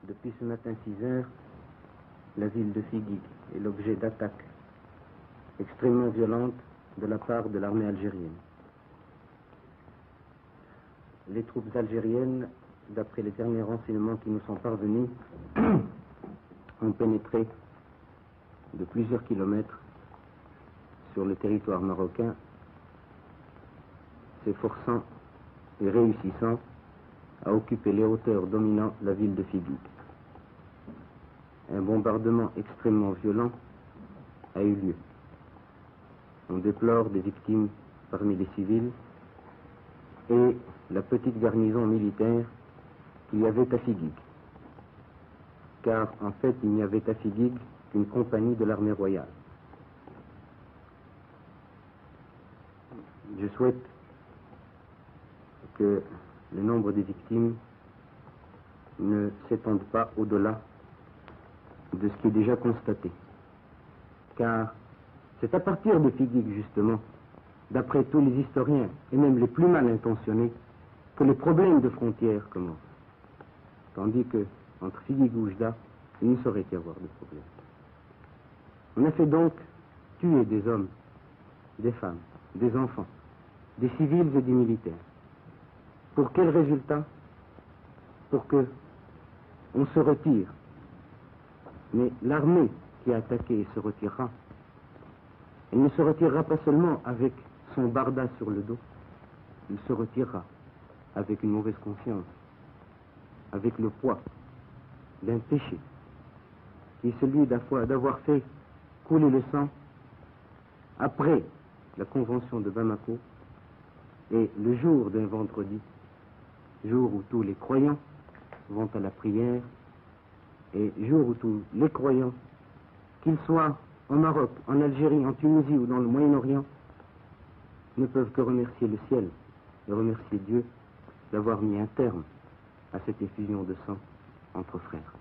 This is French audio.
Depuis ce matin 6 heures, la ville de Figuig est l'objet d'attaques extrêmement violentes de la part de l'armée algérienne. Les troupes algériennes, d'après les derniers renseignements qui nous sont parvenus, ont pénétré de plusieurs kilomètres sur le territoire marocain, s'efforçant et réussissant à occuper les hauteurs dominant la ville de Figuig. Un bombardement extrêmement violent a eu lieu. On déplore des victimes parmi les civils et la petite garnison militaire qu'il y avait à Figuig. Car en fait, il n'y avait à Figuig qu'une compagnie de l'armée royale. Je souhaite que le nombre des victimes ne s'étende pas au-delà de ce qui est déjà constaté. Car c'est à partir de Figuig, justement, d'après tous les historiens, et même les plus mal intentionnés, que les problèmes de frontières commencent. Tandis que, entre Figuig et Oujda, il ne saurait y avoir de problème. On a fait donc tuer des hommes, des femmes, des enfants, des civils et des militaires. Pour quel résultat? Pour que on se retire. Mais l'armée qui a attaqué se retirera. Elle ne se retirera pas seulement avec son barda sur le dos, il se retirera avec une mauvaise conscience, avec le poids d'un péché, qui est celui d'avoir fait couler le sang après la convention de Bamako et le jour d'un vendredi, jour où tous les croyants vont à la prière et jour où tous les croyants, qu'ils soient au Maroc, en Algérie, en Tunisie ou dans le Moyen-Orient, ne peuvent que remercier le ciel et remercier Dieu d'avoir mis un terme à cette effusion de sang entre frères.